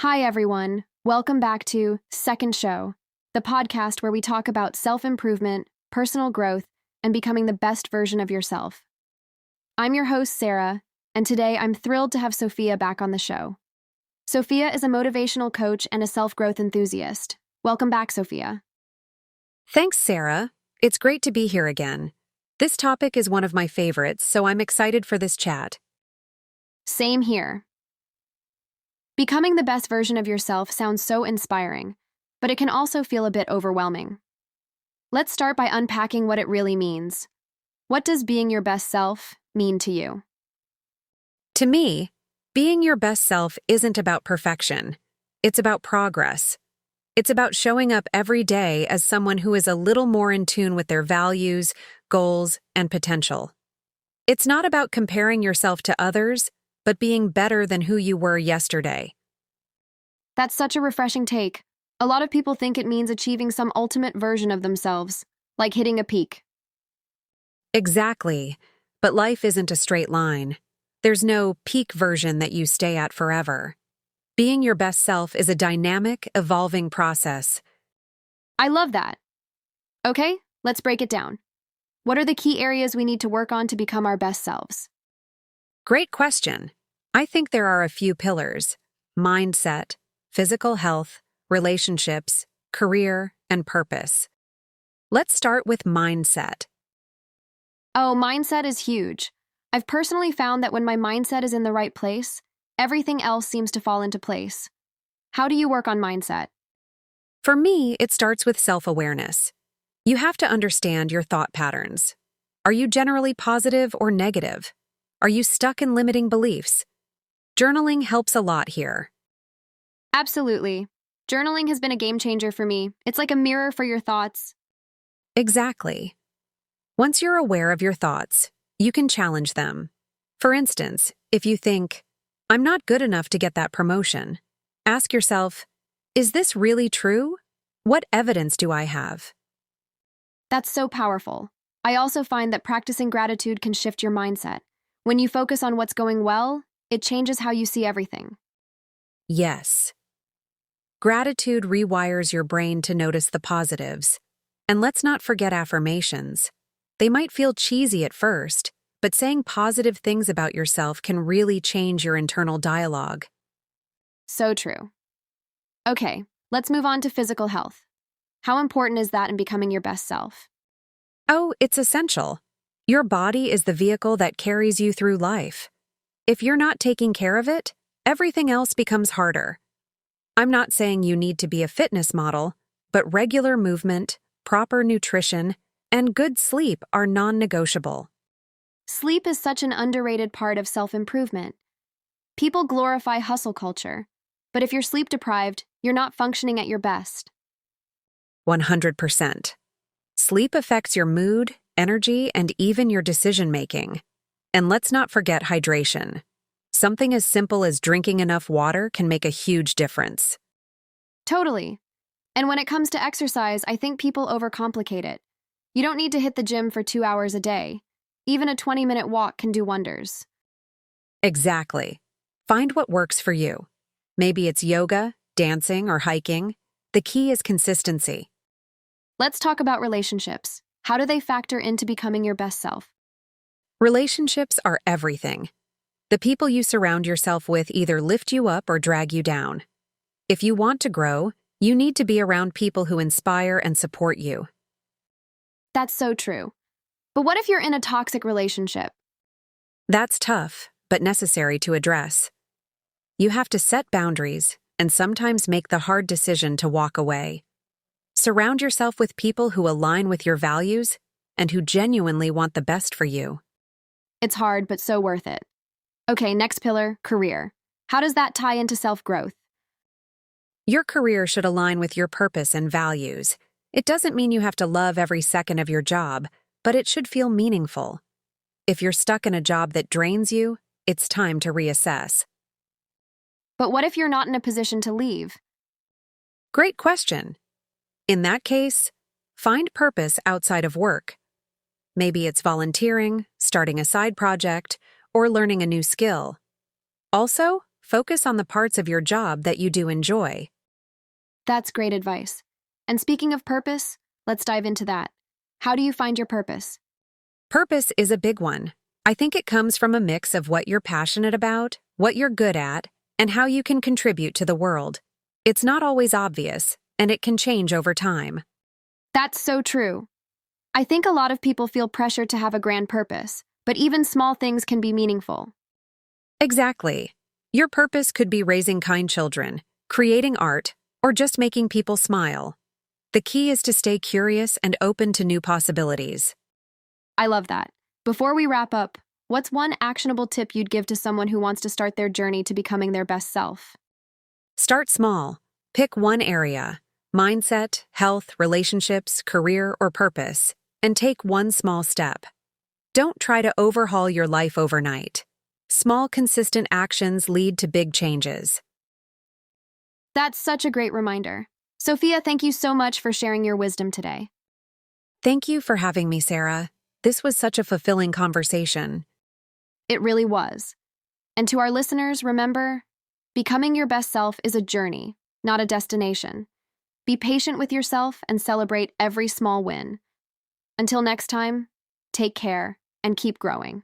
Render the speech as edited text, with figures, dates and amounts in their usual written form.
Hi, everyone. Welcome back to Second Show, the podcast where we talk about self-improvement, personal growth, and becoming the best version of yourself. I'm your host, Sarah, and today I'm thrilled to have Sophia back on the show. Sophia is a motivational coach and a self-growth enthusiast. Welcome back, Sophia. Thanks, Sarah. It's great to be here again. This topic is one of my favorites, so I'm excited for this chat. Same here. Becoming the best version of yourself sounds so inspiring, but it can also feel a bit overwhelming. Let's start by unpacking what it really means. What does being your best self mean to you? To me, being your best self isn't about perfection. It's about progress. It's about showing up every day as someone who is a little more in tune with their values, goals, and potential. It's not about comparing yourself to others, but being better than who you were yesterday. That's such a refreshing take. A lot of people think it means achieving some ultimate version of themselves, like hitting a peak. Exactly. But life isn't a straight line. There's no peak version that you stay at forever. Being your best self is a dynamic, evolving process. I love that. Okay, let's break it down. What are the key areas we need to work on to become our best selves? Great question. I think there are a few pillars: mindset, physical health, relationships, career, and purpose. Let's start with mindset. Oh, mindset is huge. I've personally found that when my mindset is in the right place, everything else seems to fall into place. How do you work on mindset? For me, it starts with self-awareness. You have to understand your thought patterns. Are you generally positive or negative? Are you stuck in limiting beliefs? Journaling helps a lot here. Absolutely. Journaling has been a game changer for me. It's like a mirror for your thoughts. Exactly. Once you're aware of your thoughts, you can challenge them. For instance, if you think, "I'm not good enough to get that promotion," ask yourself, "Is this really true? What evidence do I have?" That's so powerful. I also find that practicing gratitude can shift your mindset. When you focus on what's going well, it changes how you see everything. Yes. Gratitude rewires your brain to notice the positives. And let's not forget affirmations. They might feel cheesy at first, but saying positive things about yourself can really change your internal dialogue. So true. Okay, let's move on to physical health. How important is that in becoming your best self? Oh, it's essential. Your body is the vehicle that carries you through life. If you're not taking care of it, everything else becomes harder. I'm not saying you need to be a fitness model, but regular movement, proper nutrition, and good sleep are non-negotiable. Sleep is such an underrated part of self-improvement. People glorify hustle culture, but if you're sleep deprived, you're not functioning at your best. 100%. Sleep affects your mood, energy, and even your decision-making. And let's not forget hydration. Something as simple as drinking enough water can make a huge difference. Totally. And when it comes to exercise, I think people overcomplicate it. You don't need to hit the gym for 2 hours a day. Even a 20-minute walk can do wonders. Exactly. Find what works for you. Maybe it's yoga, dancing, or hiking. The key is consistency. Let's talk about relationships. How do they factor into becoming your best self? Relationships are everything. The people you surround yourself with either lift you up or drag you down. If you want to grow, you need to be around people who inspire and support you. That's so true. But what if you're in a toxic relationship? That's tough, but necessary to address. You have to set boundaries and sometimes make the hard decision to walk away. Surround yourself with people who align with your values and who genuinely want the best for you. It's hard, but so worth it. Okay, next pillar, career. How does that tie into self-growth? Your career should align with your purpose and values. It doesn't mean you have to love every second of your job, but it should feel meaningful. If you're stuck in a job that drains you, it's time to reassess. But what if you're not in a position to leave? Great question. In that case, find purpose outside of work. Maybe it's volunteering, starting a side project, or learning a new skill. Also, focus on the parts of your job that you do enjoy. That's great advice. And speaking of purpose, let's dive into that. How do you find your purpose? Purpose is a big one. I think it comes from a mix of what you're passionate about, what you're good at, and how you can contribute to the world. It's not always obvious, and it can change over time. That's so true. I think a lot of people feel pressure to have a grand purpose, but even small things can be meaningful. Exactly. Your purpose could be raising kind children, creating art, or just making people smile. The key is to stay curious and open to new possibilities. I love that. Before we wrap up, what's one actionable tip you'd give to someone who wants to start their journey to becoming their best self? Start small. Pick one area: mindset, health, relationships, career, or purpose, and take one small step. Don't try to overhaul your life overnight. Small, consistent actions lead to big changes. That's such a great reminder. Sophia, thank you so much for sharing your wisdom today. Thank you for having me, Sarah. This was such a fulfilling conversation. It really was. And to our listeners, remember, becoming your best self is a journey, not a destination. Be patient with yourself and celebrate every small win. Until next time, take care and keep growing.